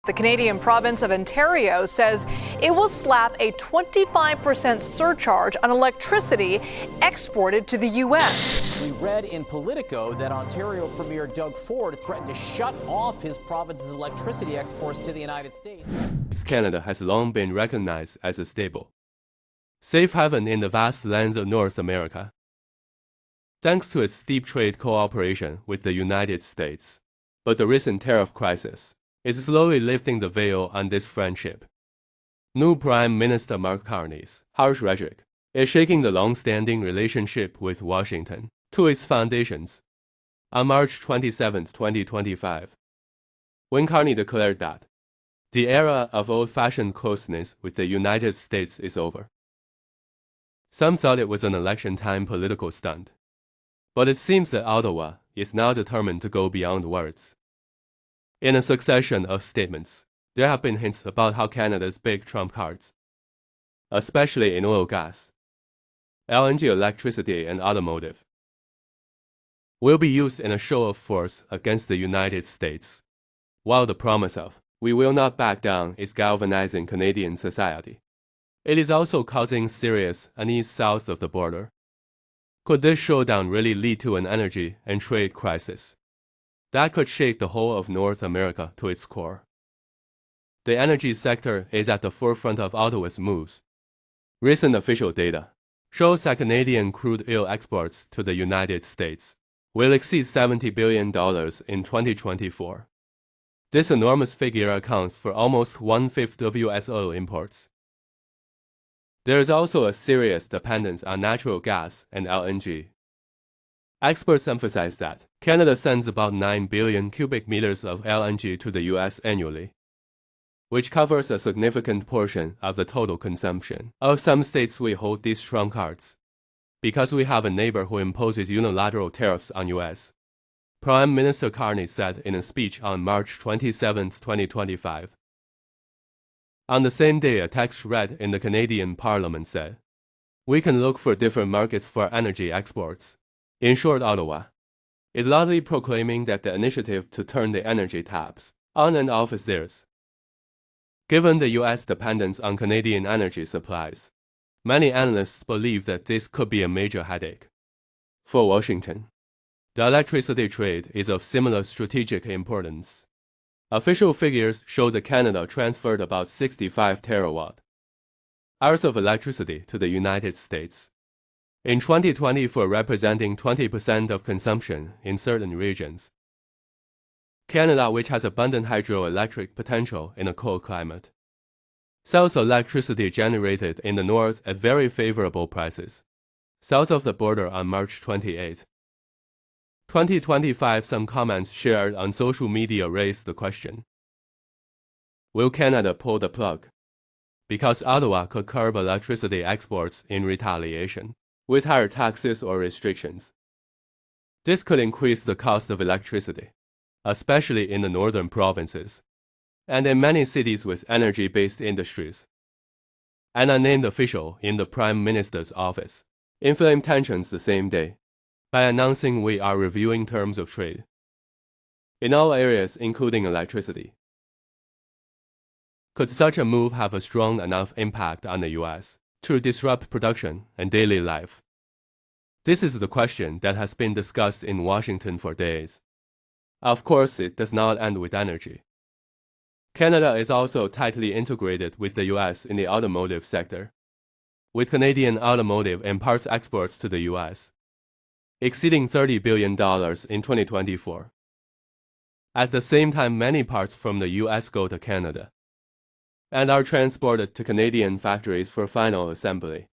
The Canadian province of Ontario says it will slap a 25% surcharge on electricity exported to the U.S. We read in Politico that Ontario Premier Doug Ford threatened to shut off his province's electricity exports to the United States. Canada has long been recognized as a stable, safe haven in the vast lands of North America, thanks to its deep trade cooperation with the United States. But the recent tariff crisis is slowly lifting the veil on this friendship. New Prime Minister Mark Carney's harsh rhetoric is shaking the long-standing relationship with Washington to its foundations. On March 27, 2025, when Carney declared that the era of old-fashioned closeness with the United States is over, some thought it was an election-time political stunt. But it seems that Ottawa is now determined to go beyond words. In a succession of statements, there have been hints about how Canada's big trump cards, especially in oil gas, LNG electricity and automotive, will be used in a show of force against the United States, while the promise of "we will not back down" is galvanizing Canadian society. It is also causing serious unease south of the border. Could this showdown really lead to an energy and trade crisis that could shake the whole of North America to its core? The energy sector is at the forefront of Ottawa's moves. Recent official data shows that Canadian crude oil exports to the United States will exceed $70 billion in 2024. This enormous figure accounts for almost one-fifth of U.S. oil imports. There is also a serious dependence on natural gas and LNG. Experts emphasize that Canada sends about 9 billion cubic meters of LNG to the U.S. annually, which covers a significant portion of the total consumption of some states. We hold these trump cards because we have a neighbor who imposes unilateral tariffs on U.S. Prime Minister Carney said in a speech on March 27, 2025. On the same day, a text read in the Canadian Parliament said, "We can look for different markets for energy exports." In short, Ottawa is loudly proclaiming that the initiative to turn the energy taps on and off is theirs. Given the U.S. dependence on Canadian energy supplies, many analysts believe that this could be a major headache for Washington. The electricity trade is of similar strategic importance. Official figures show that Canada transferred about 65 terawatt-hours of electricity to the United States in 2024, representing 20% of consumption in certain regions. Canada, which has abundant hydroelectric potential in a cold climate, sells electricity generated in the north at very favorable prices south of the border. On March 28, 2025, some comments shared on social media raised the question: will Canada pull the plug because Ottawa could curb electricity exports in retaliation with higher taxes or restrictions? This could increase the cost of electricity, especially in the northern provinces and in many cities with energy-based industries. An unnamed official in the Prime Minister's office inflamed tensions the same day by announcing, "We are reviewing terms of trade in all areas, including electricity." Could such a move have a strong enough impact on the U.S. to disrupt production and daily life? This is the question that has been discussed in Washington for days. Of course, it does not end with energy. Canada is also tightly integrated with the U.S. in the automotive sector, with Canadian automotive and parts exports to the U.S. exceeding $30 billion in 2024. At the same time, many parts from the U.S. go to Canada and are transported to Canadian factories for final assembly.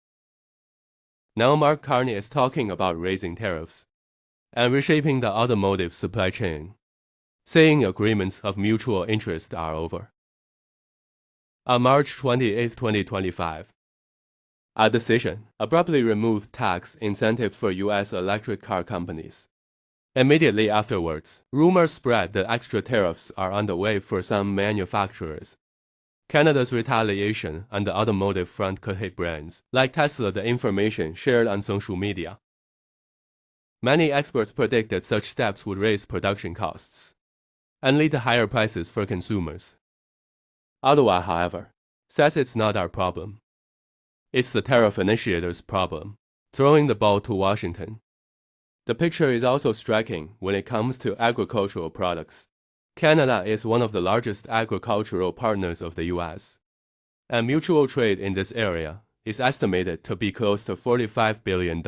Now Mark Carney is talking about raising tariffs and reshaping the automotive supply chain, saying agreements of mutual interest are over. On March 28, 2025, a decision abruptly removed tax incentives for U.S. electric car companies. Immediately afterwards, rumors spread that extra tariffs are on the way for some manufacturers. Canada's retaliation on the automotive front could hit brands like Tesla, the information shared on social media. Many experts predict that such steps would raise production costs and lead to higher prices for consumers. Ottawa, however, says it's not our problem. It's the tariff initiators' problem, throwing the ball to Washington. The picture is also striking when it comes to agricultural products. Canada is one of the largest agricultural partners of the U.S., and mutual trade in this area is estimated to be close to $45 billion.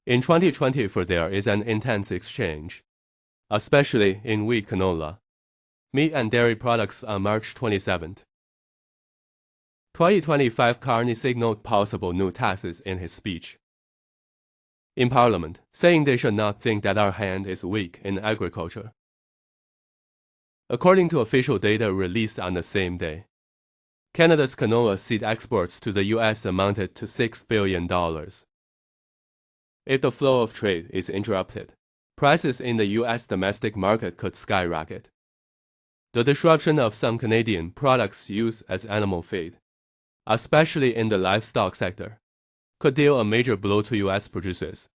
In 2024, there is an intense exchange, especially in wheat canola, meat and dairy products on March 27. 2025, Carney signaled possible new taxes in his speech in Parliament, saying they should not think that our hand is weak in agriculture. According to official data released on the same day, Canada's canola seed exports to the U.S. amounted to $6 billion. If the flow of trade is interrupted, prices in the U.S. domestic market could skyrocket. The disruption of some Canadian products used as animal feed, especially in the livestock sector, could deal a major blow to U.S. producers.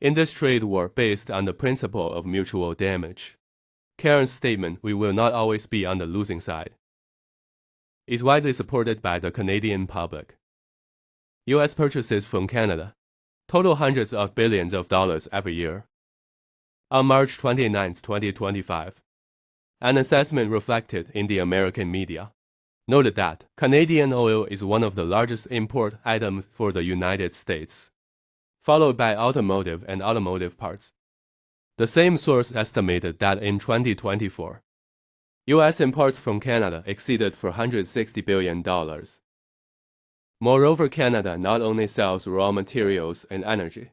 In this trade war based on the principle of mutual damage, Karen's statement, "We will not always be on the losing side," is widely supported by the Canadian public. U.S. purchases from Canada total hundreds of billions of dollars every year. On March 29, 2025, an assessment reflected in the American media noted that Canadian oil is one of the largest import items for the United States, followed by automotive and automotive parts. The same source estimated that in 2024, U.S. imports from Canada exceeded $460 billion. Moreover, Canada not only sells raw materials and energy,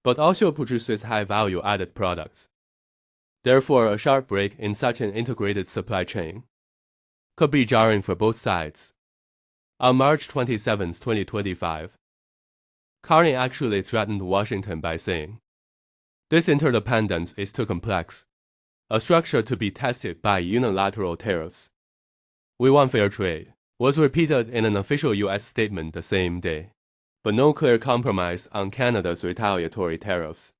but also produces high-value added products. Therefore, a sharp break in such an integrated supply chain could be jarring for both sides. On March 27, 2025, Carney actually threatened Washington by saying, "This interdependence is too complex, a structure to be tested by unilateral tariffs. We want fair trade," was repeated in an official U.S. statement the same day, but no clear compromise on Canada's retaliatory tariffs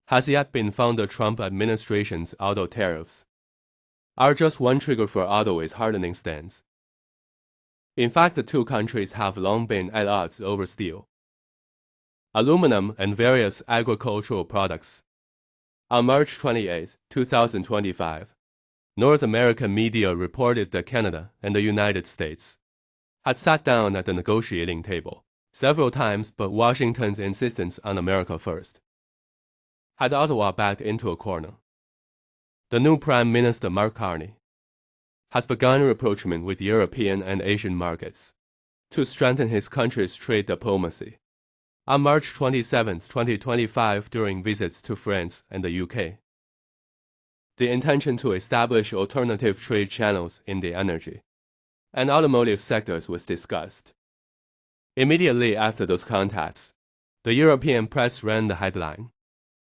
has yet been found. The Trump administration's auto tariffs are just one trigger for Ottawa's hardening stance. In fact, the two countries have long been at odds over steel, aluminum, and various agricultural products. On March 28, 2025, North American media reported that Canada and the United States had sat down at the negotiating table several times, but Washington's insistence on America first had Ottawa backed into a corner. The new Prime Minister, Mark Carney, has begun rapprochement with European and Asian markets to strengthen his country's trade diplomacy. On March 27, 2025, during visits to France and the UK, the intention to establish alternative trade channels in the energy and automotive sectors was discussed. Immediately after those contacts, the European press ran the headline,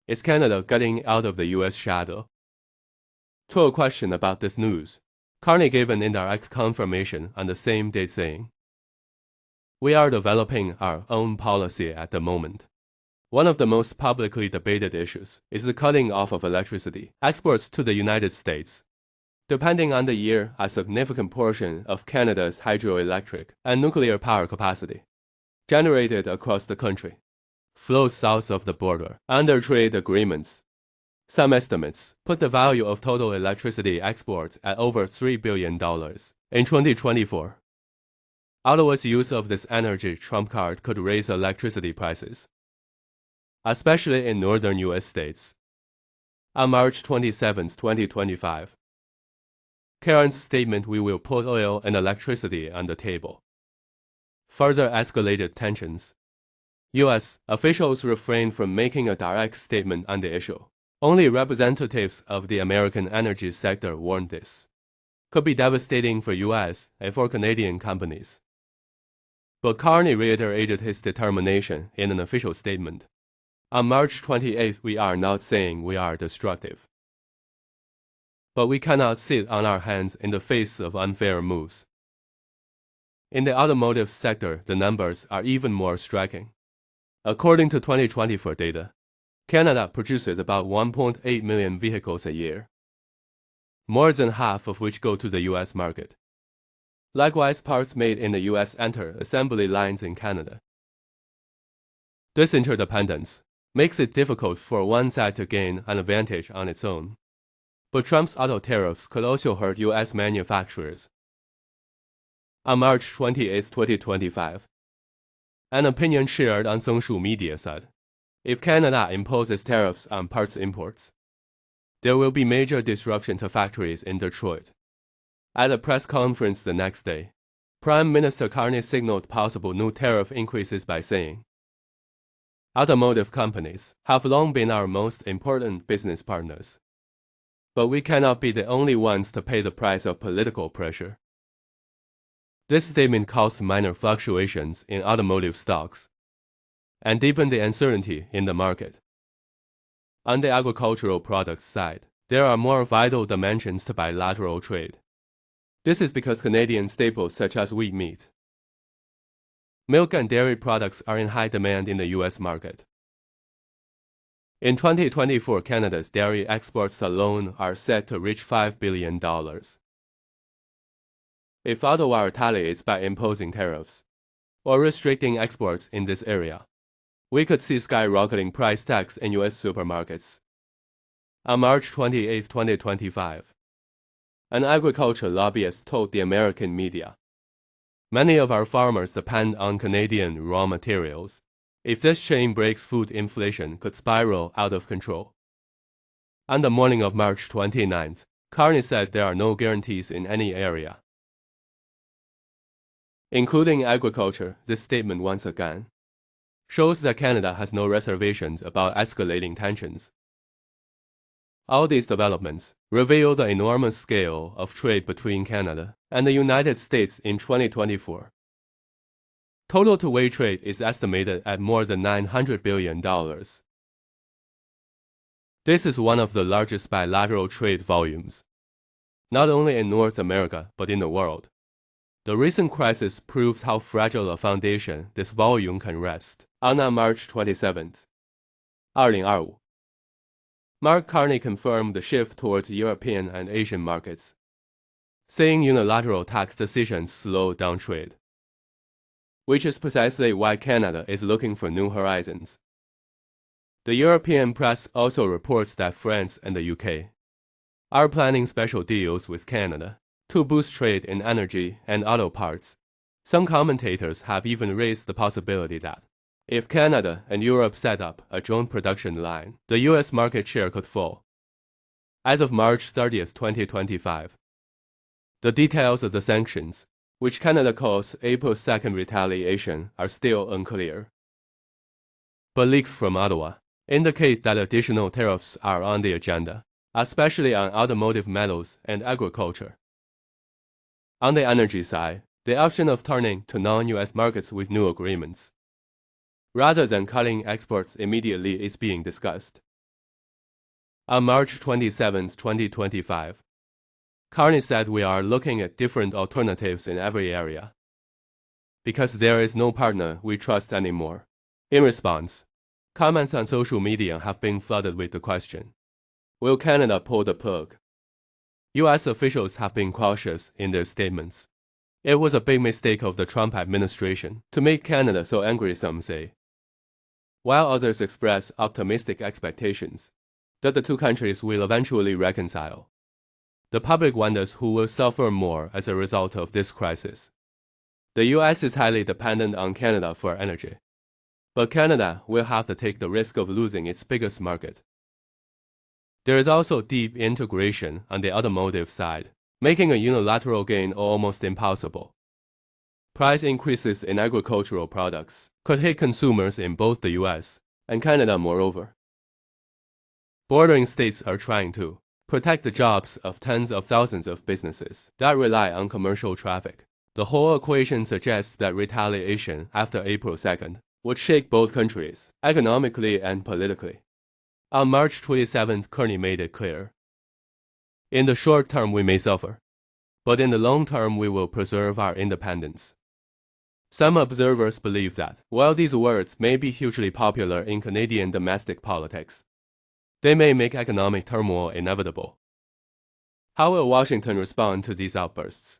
"Is Canada getting out of the U.S. shadow?" To a question about this news, Carney gave an indirect confirmation on the same day, saying, "We are developing our own policy at the moment. One of the most publicly debated issues is the cutting off of electricity exports to the United States. Depending on the year, a significant portion of Canada's hydroelectric and nuclear power capacity generated across the country flows south of the border under trade agreements. Some estimates put the value of total electricity exports at over $3 billion in 2024. Ottawa's use of this energy trump card could raise electricity prices, especially in northern U.S. states. On March 27, 2025, Karen's statement, "We will put oil and electricity on the table," further escalated tensions. U.S. officials refrained from making a direct statement on the issue. Only representatives of the American energy sector warned this could be devastating for U.S. and for Canadian companies. But Carney reiterated his determination in an official statement. On March 28, "We are not saying we are destructive, but we cannot sit on our hands in the face of unfair moves." In the automotive sector, the numbers are even more striking. According to 2024 data, Canada produces about 1.8 million vehicles a year. more than half of which go to the U.S. market. Likewise, parts made in the U.S. enter assembly lines in Canada. This interdependence makes it difficult for one side to gain an advantage on its own. But Trump's auto tariffs could also hurt U.S. manufacturers. On March 28, 2025, an opinion shared on social media said, if Canada imposes tariffs on parts imports, there will be major disruption to factories in Detroit. At a press conference the next day, Prime Minister Carney signaled possible new tariff increases by saying, automotive companies have long been our most important business partners. But we cannot be the only ones to pay the price of political pressure. This statement caused minor fluctuations in automotive stocks and deepened the uncertainty in the market. On the agricultural products side, there are more vital dimensions to bilateral trade. This is because Canadian staples such as wheat meat, milk and dairy products are in high demand in the U.S. market. In 2024, Canada's dairy exports alone are set to reach $5 billion. If Ottawa retaliates by imposing tariffs or restricting exports in this area, we could see skyrocketing price tags in U.S. supermarkets. On March 28, 2025, an agriculture lobbyist told the American media, many of our farmers depend on Canadian raw materials. If this chain breaks, food inflation could spiral out of control. On the morning of March 29th, Carney said there are no guarantees in any area, including agriculture. This statement once again shows that Canada has no reservations about escalating tensions. All these developments reveal the enormous scale of trade between Canada and the United States in 2024. Total two-way trade is estimated at more than $900 billion. This is one of the largest bilateral trade volumes, not only in North America but in the world. The recent crisis proves how fragile a foundation this volume can rest on. March 27, 2025, Mark Carney confirmed the shift towards European and Asian markets, saying unilateral tax decisions slow down trade, which is precisely why Canada is looking for new horizons. The European press also reports that France and the UK are planning special deals with Canada to boost trade in energy and auto parts. Some commentators have even raised the possibility that, if Canada and Europe set up a joint production line, the U.S. market share could fall. As of March 30, 2025, the details of the sanctions, which Canada calls April 2nd retaliation, are still unclear. But leaks from Ottawa indicate that additional tariffs are on the agenda, especially on automotive metals and agriculture. On the energy side, the option of turning to non-U.S. markets with new agreements, rather than cutting exports immediately, is being discussed. On March 27, 2025, Carney said we are looking at different alternatives in every area, because there is no partner we trust anymore. In response, comments on social media have been flooded with the question, will Canada pull the plug? U.S. officials have been cautious in their statements. It was a big mistake of the Trump administration to make Canada so angry, some say, while others express optimistic expectations that the two countries will eventually reconcile. The public wonders who will suffer more as a result of this crisis. The U.S. is highly dependent on Canada for energy, but Canada will have to take the risk of losing its biggest market. There is also deep integration on the automotive side, making a unilateral gain almost impossible. Price increases in agricultural products could hit consumers in both the U.S. and Canada. Moreover, bordering states are trying to protect the jobs of tens of thousands of businesses that rely on commercial traffic. The whole equation suggests that retaliation after April 2nd would shake both countries, economically and politically. On March 27th, Carney made it clear, in the short term we may suffer, but in the long term we will preserve our independence. Some observers believe that, while these words may be hugely popular in Canadian domestic politics, they may make economic turmoil inevitable. How will Washington respond to these outbursts?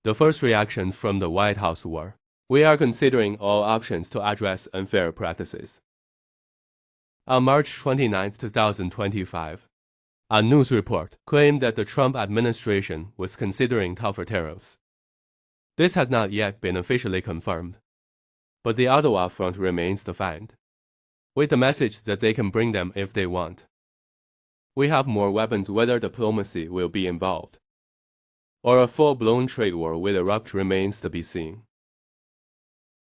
The first reactions from the White House were, "We are considering all options to address unfair practices." On March 29, 2025, a news report claimed that the Trump administration was considering tougher tariffs. This has not yet been officially confirmed, but the Ottawa front remains defiant, with the message that they can bring them if they want. We have more weapons. Whether diplomacy will be involved or a full-blown trade war will erupt remains to be seen.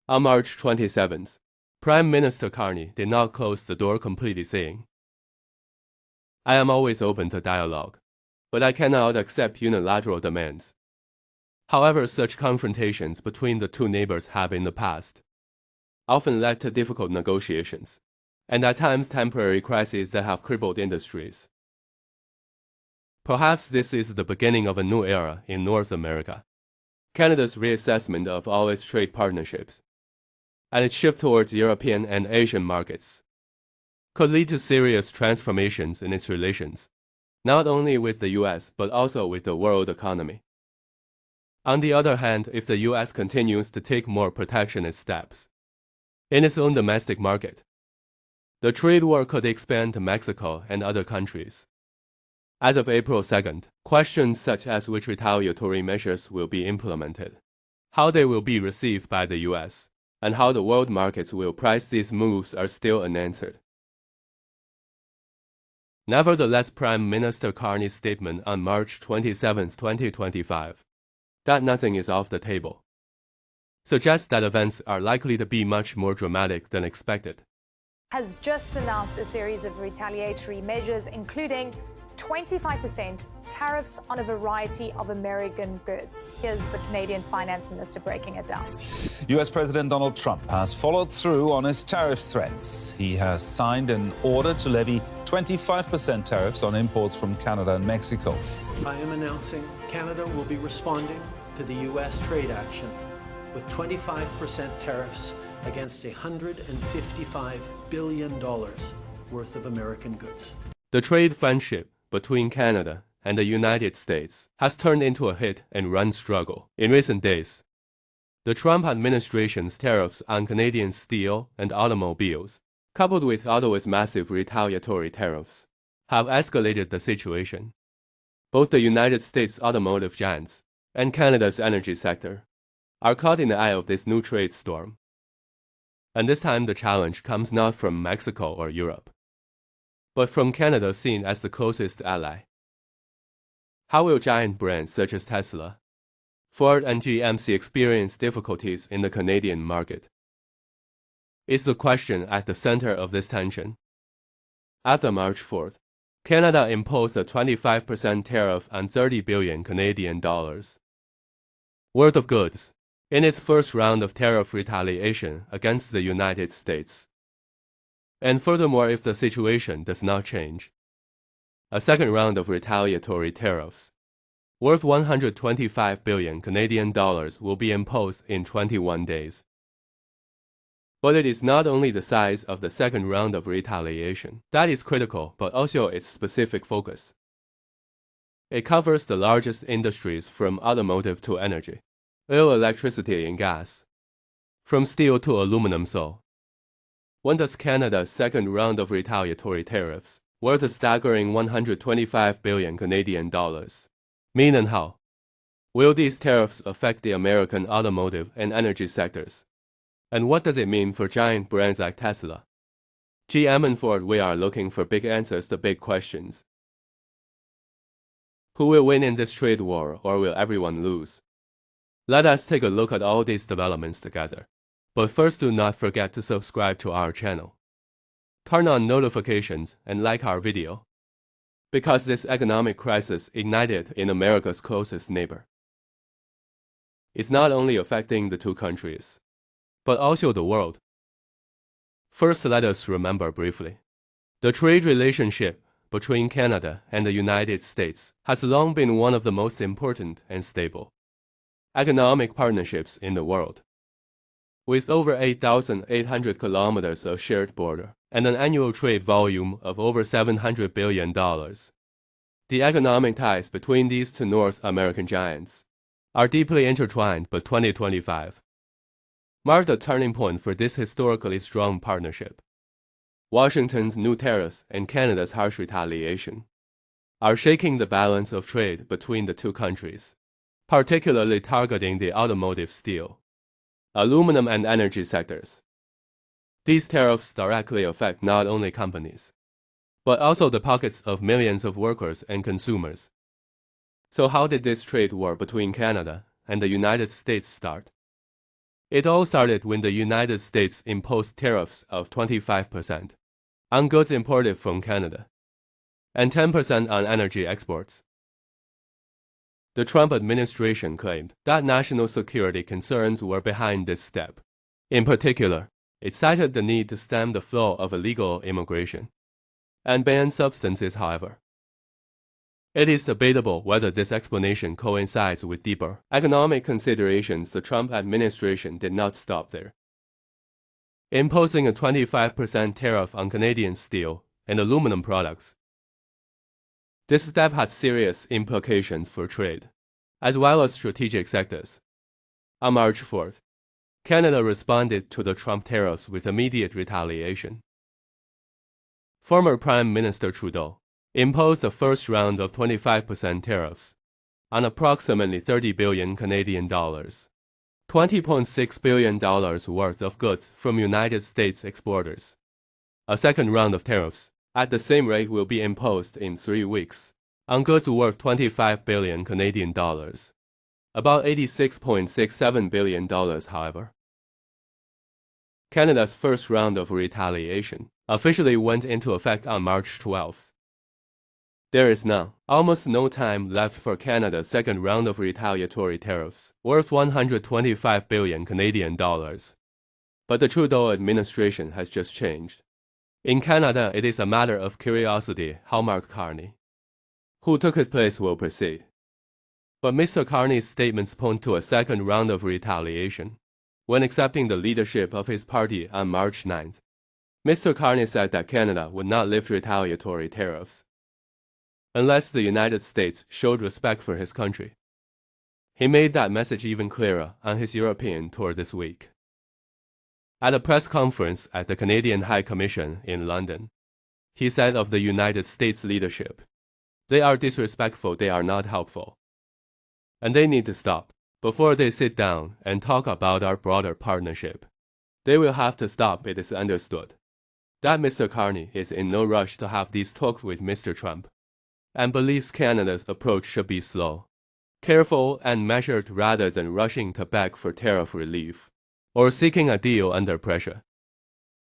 On March 27th, Prime Minister Carney did not close the door completely, saying, "I am always open to dialogue, but I cannot accept unilateral demands." However, such confrontations between the two neighbors have in the past often led to difficult negotiations, and at times temporary crises that have crippled industries. Perhaps this is the beginning of a new era in North America. Canada's reassessment of all its trade partnerships and its shift towards European and Asian markets could lead to serious transformations in its relations, not only with the US but also with the world economy. On the other hand, if the US continues to take more protectionist steps in its own domestic market, the trade war could expand to Mexico and other countries. As of April 2nd, questions such as which retaliatory measures will be implemented, how they will be received by the US, and how the world markets will price these moves are still unanswered. Nevertheless, Prime Minister Carney's statement on March 27, 2025, that nothing is off the table, suggests that events are likely to be much more dramatic than expected. Has just announced a series of retaliatory measures, including 25% tariffs on a variety of American goods. Here's the Canadian Finance Minister breaking it down. US President Donald Trump has followed through on his tariff threats. He has signed an order to levy 25% tariffs on imports from Canada and Mexico. I am announcing Canada will be responding to the US trade action with 25% tariffs against $155 billion worth of American goods. The trade friendship between Canada and the United States has turned into a hit-and-run struggle in recent days. The Trump administration's tariffs on Canadian steel and automobiles, coupled with Ottawa's massive retaliatory tariffs, have escalated the situation. Both the United States automotive giants and Canada's energy sector are caught in the eye of this new trade storm. And this time the challenge comes not from Mexico or Europe, but from Canada, seen as the closest ally. How will giant brands such as Tesla, Ford, and GM experience difficulties in the Canadian market? Is the question at the center of this tension. After March 4th, Canada imposed a 25% tariff on 30 billion Canadian dollars worth of goods in its first round of tariff retaliation against the United States. And furthermore, if the situation does not change, a second round of retaliatory tariffs worth 125 billion Canadian dollars will be imposed in 21 days. But it is not only the size of the second round of retaliation that is critical, but also its specific focus. It covers the largest industries from automotive to energy, oil, electricity, and gas, from steel to aluminum. So, when does Canada's second round of retaliatory tariffs, worth a staggering 125 billion Canadian dollars, mean, and how will these tariffs affect the American automotive and energy sectors? And what does it mean for giant brands like Tesla, GM, and Ford? We are looking for big answers to big questions. Who will win in this trade war, or will everyone lose? Let us take a look at all these developments together. But first, do not forget to subscribe to our channel. Turn on notifications and like our video, because this economic crisis ignited in America's closest neighbor is not only affecting the two countries, but also the world. First, let us remember briefly. The trade relationship between Canada and the United States has long been one of the most important and stable economic partnerships in the world. With over 8,800 kilometers of shared border and an annual trade volume of over $700 billion, The economic ties between these two North American giants are deeply intertwined, but 2025 marked a turning point for this historically strong partnership. Washington's new tariffs and Canada's harsh retaliation are shaking the balance of trade between the two countries, particularly targeting the automotive, steel, aluminum, and energy sectors. These tariffs directly affect not only companies, but also the pockets of millions of workers and consumers. So how did this trade war between Canada and the United States start? It all started when the United States imposed tariffs of 25% on goods imported from Canada and 10% on energy exports. The Trump administration claimed that national security concerns were behind this step. In particular, it cited the need to stem the flow of illegal immigration and ban substances. However, it is debatable whether this explanation coincides with deeper economic considerations. The Trump administration did not stop there, imposing a 25% tariff on Canadian steel and aluminum products. This step had serious implications for trade, as well as strategic sectors. On March 4th, Canada responded to the Trump tariffs with immediate retaliation. Former Prime Minister Trudeau imposed the first round of 25% tariffs on approximately 30 billion Canadian dollars, $20.6 billion worth of goods from United States exporters. A second round of tariffs at the same rate will be imposed in 3 weeks on goods worth 25 billion Canadian dollars, about $86.67 billion. However, Canada's first round of retaliation officially went into effect on March 12th. There is now almost no time left for Canada's second round of retaliatory tariffs, worth 125 billion Canadian dollars. But the Trudeau administration has just changed. In Canada, it is a matter of curiosity how Mark Carney, who took his place, will proceed. But Mr. Carney's statements point to a second round of retaliation. When accepting the leadership of his party on March 9th, Mr. Carney said that Canada would not lift retaliatory tariffs unless the United States showed respect for his country. He made that message even clearer on his European tour this week. At a press conference at the Canadian High Commission in London, he said of the United States leadership, "They are disrespectful, they are not helpful, and they need to stop. Before they sit down and talk about our broader partnership, they will have to stop. It is understood that Mr. Carney is in no rush to have these talks with Mr. Trump, and believes Canada's approach should be slow, careful, and measured rather than rushing to beg for tariff relief or seeking a deal under pressure."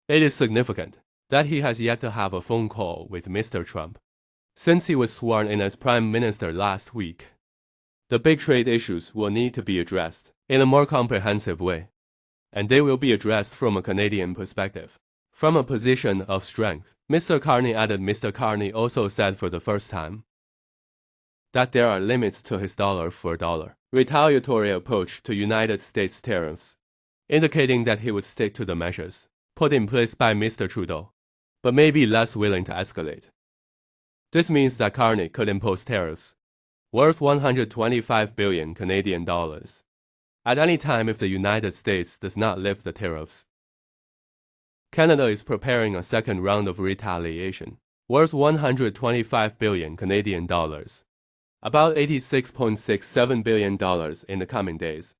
It is significant that he has yet to have a phone call with Mr. Trump since he was sworn in as Prime Minister last week. The big trade issues will need to be addressed in a more comprehensive way, and they will be addressed from a Canadian perspective, from a position of strength. Mr. Carney added. Mr. Carney also said for the first time that there are limits to his dollar-for-dollar retaliatory approach to United States tariffs, indicating that he would stick to the measures put in place by Mr. Trudeau, but may be less willing to escalate. This means that Carney could impose tariffs worth 125 billion Canadian dollars at any time if the United States does not lift the tariffs. Canada is preparing a second round of retaliation worth 125 billion Canadian dollars, about $86.67 billion in the coming days.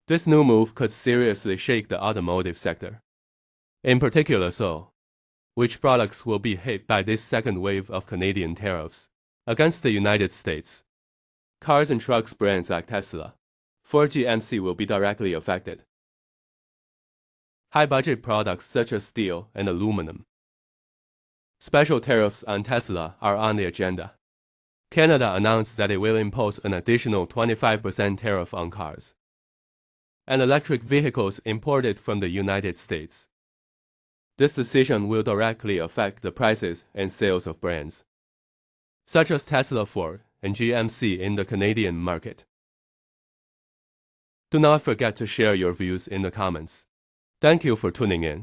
This new move could seriously shake the automotive sector, in particular which products will be hit by this second wave of Canadian tariffs against the United States. Cars and trucks brands like Tesla, Ford, GMC will be directly affected. High-budget products such as steel and aluminum. Special tariffs on Tesla are on the agenda. Canada announced that it will impose an additional 25% tariff on cars and electric vehicles imported from the United States. This decision will directly affect the prices and sales of brands such as Tesla, Ford, and GMC in the Canadian market. Do not forget to share your views in the comments. Thank you for tuning in.